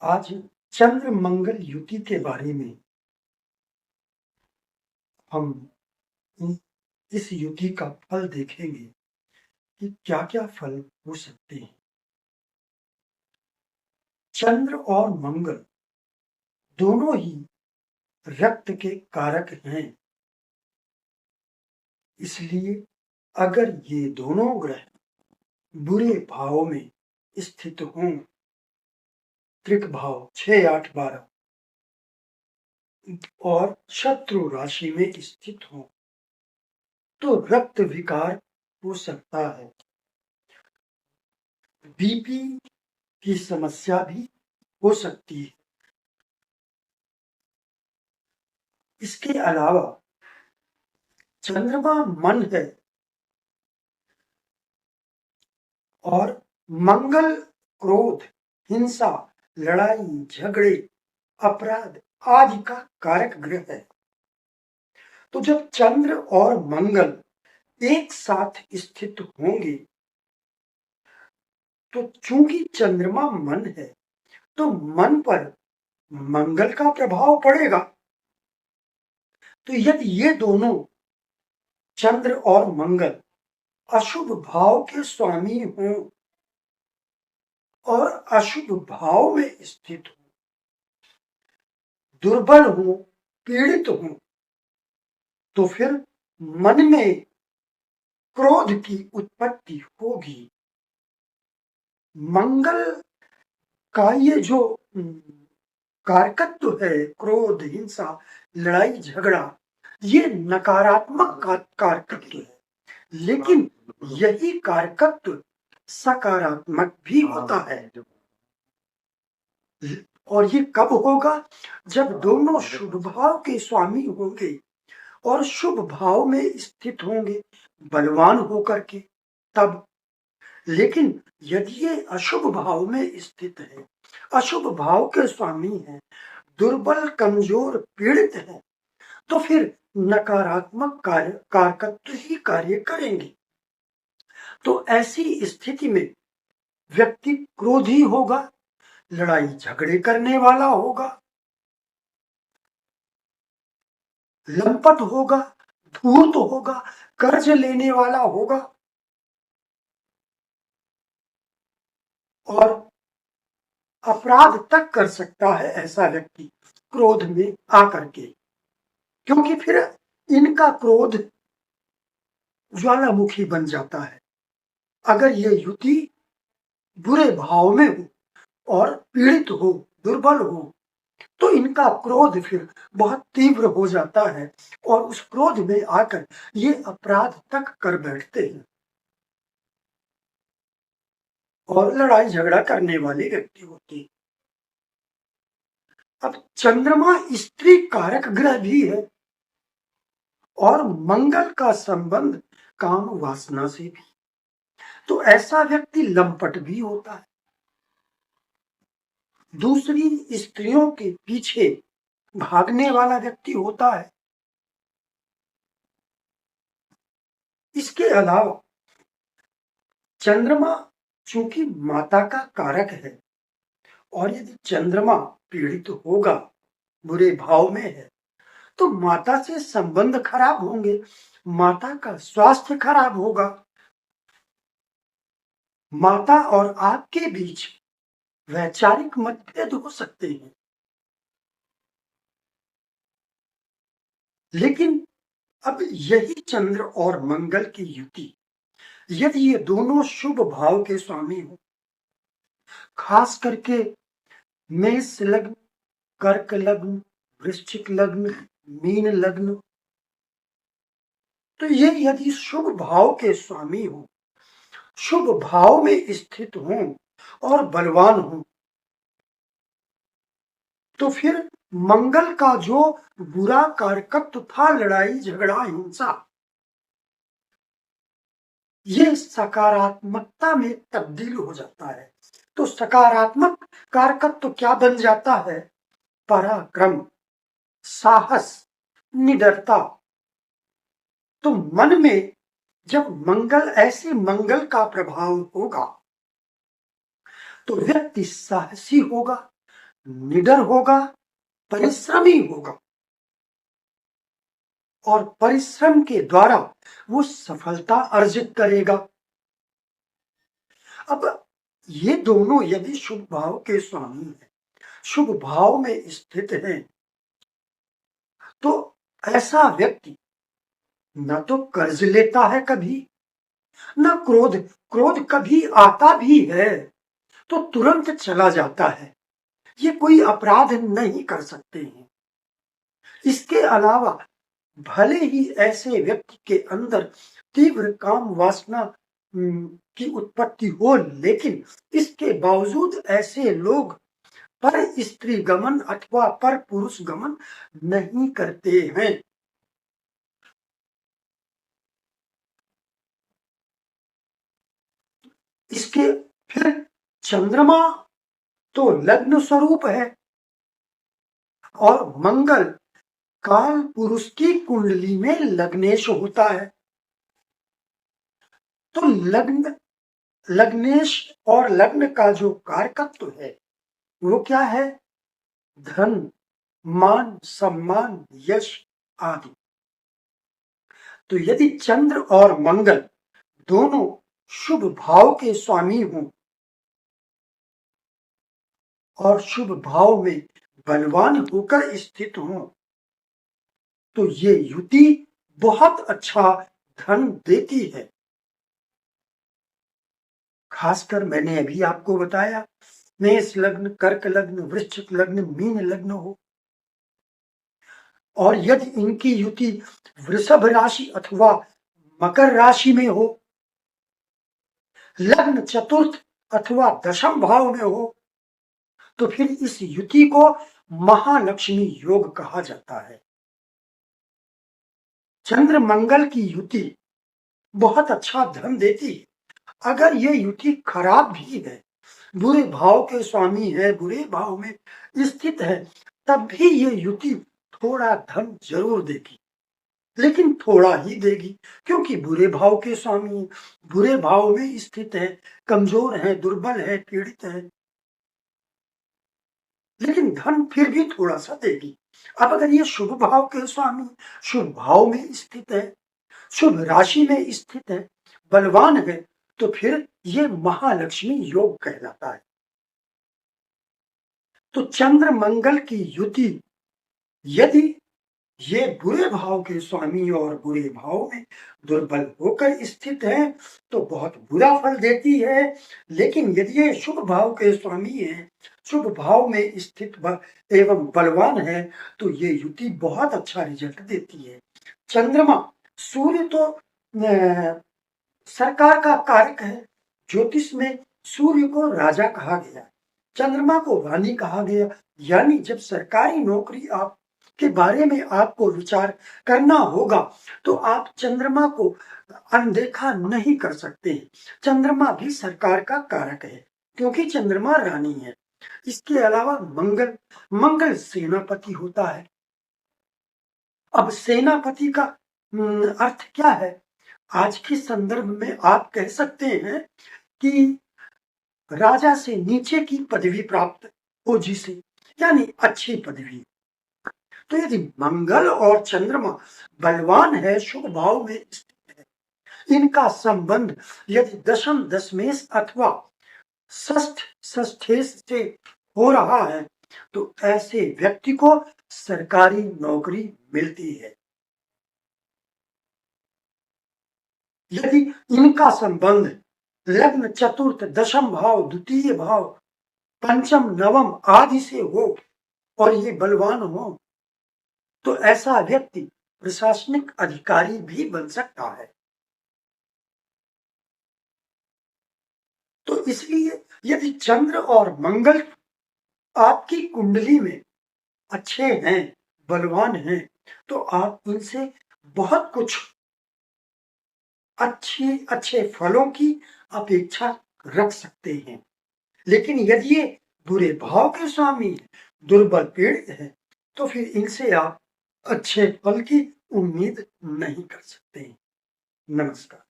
आज चंद्र मंगल युति के बारे में हम इस युति का फल देखेंगे कि क्या क्या फल हो सकते हैं। चंद्र और मंगल दोनों ही रक्त के कारक हैं, इसलिए अगर ये दोनों ग्रह बुरे भाव में स्थित हों, त्रिक भाव 6, 8, 12 और शत्रु राशि में स्थित हों तो रक्त विकार हो सकता है। बीपी की समस्या भी हो सकती है। इसके अलावा चंद्रमा मन है और मंगल क्रोध, हिंसा, लड़ाई झगड़े, अपराध आदि का कारक ग्रह है। तो जब चंद्र और मंगल एक साथ स्थित होंगे तो चूंकि चंद्रमा मन है तो मन पर मंगल का प्रभाव पड़ेगा। तो यदि ये दोनों चंद्र और मंगल अशुभ भाव के स्वामी हों और अशुभ भाव में स्थित हो, दुर्बल हो, पीड़ित हो, तो फिर मन में क्रोध की उत्पत्ति होगी। मंगल का ये जो कारकत्व है, क्रोध, हिंसा, लड़ाई झगड़ा, ये नकारात्मक कारकत्व है, लेकिन यही कारकत्व सकारात्मक भी होता है। और ये कब होगा? जब दोनों शुभ भाव के स्वामी होंगे और शुभ भाव में स्थित होंगे, बलवान होकर के, तब। लेकिन यदि ये अशुभ भाव में स्थित है, अशुभ भाव के स्वामी है, दुर्बल, कमजोर, पीड़ित है, तो फिर नकारात्मक कारकत्व ही कार्य करेंगे। तो ऐसी स्थिति में व्यक्ति क्रोधी होगा, लड़ाई झगड़े करने वाला होगा, लंपट होगा, धूर्त होगा, कर्ज लेने वाला होगा और अपराध तक कर सकता है ऐसा व्यक्ति क्रोध में आकर के, क्योंकि फिर इनका क्रोध ज्वालामुखी बन जाता है। अगर ये युति बुरे भाव में हो और पीड़ित हो, दुर्बल हो, तो इनका क्रोध फिर बहुत तीव्र हो जाता है और उस क्रोध में आकर ये अपराध तक कर बैठते हैं और लड़ाई झगड़ा करने वाले व्यक्ति होते हैं। अब चंद्रमा स्त्री कारक ग्रह भी है और मंगल का संबंध काम वासना से भी, तो ऐसा व्यक्ति लंपट भी होता है, दूसरी स्त्रियों के पीछे भागने वाला व्यक्ति होता है। इसके अलावा चंद्रमा चूंकि माता का कारक है और यदि चंद्रमा पीड़ित होगा, बुरे भाव में है, तो माता से संबंध खराब होंगे, माता का स्वास्थ्य खराब होगा, माता और आपके बीच वैचारिक मतभेद हो सकते हैं। लेकिन अब यही चंद्र और मंगल की युति, यदि ये दोनों शुभ भाव के स्वामी हो, खास करके मेष लग्न, कर्क लग्न, वृश्चिक लग्न, मीन लग्न, तो ये यदि शुभ भाव के स्वामी हो, शुभ भाव में स्थित हो और बलवान हो, तो फिर मंगल का जो बुरा कारकत्व था, लड़ाई झगड़ा, हिंसा, ये सकारात्मकता में तब्दील हो जाता है। तो सकारात्मक कारकत्व क्या बन जाता है? पराक्रम, साहस, निडरता। तो मन में जब मंगल, ऐसे मंगल का प्रभाव होगा तो व्यक्ति साहसी होगा, निडर होगा, परिश्रमी होगा और परिश्रम के द्वारा वो सफलता अर्जित करेगा। अब ये दोनों यदि शुभ भाव के स्वामी हैं, शुभ भाव में स्थित हैं, तो ऐसा व्यक्ति न तो कर्ज लेता है कभी, न क्रोध क्रोध कभी आता भी है तो तुरंत चला जाता है। ये कोई अपराध नहीं कर सकते हैं। इसके अलावा भले ही ऐसे व्यक्ति के अंदर तीव्र काम वासना की उत्पत्ति हो, लेकिन इसके बावजूद ऐसे लोग पर स्त्री गमन अथवा पर पुरुष गमन नहीं करते हैं। इसके फिर चंद्रमा तो लग्न स्वरूप है और मंगल काल पुरुष की कुंडली में लग्नेश होता है। तो लग्नेश और लग्न का जो कारकत्व है वो क्या है? धन, मान, सम्मान, यश आदि। तो यदि चंद्र और मंगल दोनों शुभ भाव के स्वामी हों और शुभ भाव में बलवान होकर स्थित हों, तो ये युति बहुत अच्छा धन देती है। खासकर मैंने अभी आपको बताया, मेष लग्न, कर्क लग्न, वृश्चिक लग्न, मीन लग्न हो और यदि इनकी युति वृषभ राशि अथवा मकर राशि में हो, लग्न चतुर्थ अथवा दशम भाव में हो, तो फिर इस युति को महालक्ष्मी योग कहा जाता है। चंद्र मंगल की युति बहुत अच्छा धन देती है। अगर ये युति खराब भी है, बुरे भाव के स्वामी है, बुरे भाव में स्थित है, तब भी ये युति थोड़ा धन जरूर देगी, लेकिन थोड़ा ही देगी, क्योंकि बुरे भाव के स्वामी बुरे भाव में स्थित है, कमजोर है, दुर्बल है, पीड़ित है, लेकिन धन फिर भी थोड़ा सा देगी। अब अगर ये शुभ भाव के स्वामी शुभ भाव में स्थित है, शुभ राशि में स्थित है, बलवान है, तो फिर ये महालक्ष्मी योग कहलाता है। तो चंद्र मंगल की युति यदि ये बुरे भाव के स्वामी और बुरे भाव में दुर्बल होकर स्थित है तो बहुत बुरा फल देती है, लेकिन यदि ये शुभ भाव के स्वामी है, शुभ भाव में स्थित एवं बलवान है, तो ये युति बहुत अच्छा रिजल्ट देती है। चंद्रमा, सूर्य तो सरकार का कारक है। ज्योतिष में सूर्य को राजा कहा गया, चंद्रमा को रानी कहा गया। यानी जब सरकारी नौकरी आप के बारे में आपको विचार करना होगा तो आप चंद्रमा को अनदेखा नहीं कर सकते। चंद्रमा भी सरकार का कारक है क्योंकि चंद्रमा रानी है। इसके अलावा मंगल सेनापति होता है। अब सेनापति का अर्थ क्या है? आज के संदर्भ में आप कह सकते हैं कि राजा से नीचे की पदवी प्राप्त हो जिसे, यानी अच्छी पदवी। तो यदि मंगल और चंद्रमा बलवान है, शुभ भाव में स्थित है, इनका संबंध यदि दशम दशमेश अथवा षष्ठेश से हो रहा है तो ऐसे व्यक्ति को सरकारी नौकरी मिलती है। यदि इनका संबंध लग्न चतुर्थ दशम भाव द्वितीय भाव पंचम नवम आदि से हो और ये बलवान हो तो ऐसा व्यक्ति प्रशासनिक अधिकारी भी बन सकता है। तो इसलिए यदि चंद्र और मंगल आपकी कुंडली में अच्छे हैं, बलवान हैं, तो आप इनसे बहुत कुछ अच्छे फलों की अपेक्षा रख सकते हैं। लेकिन यदि ये बुरे भाव के स्वामी हैं, दुर्बल पीड़ित हैं, तो फिर इनसे आप अच्छे फल की उम्मीद नहीं कर सकते। नमस्कार।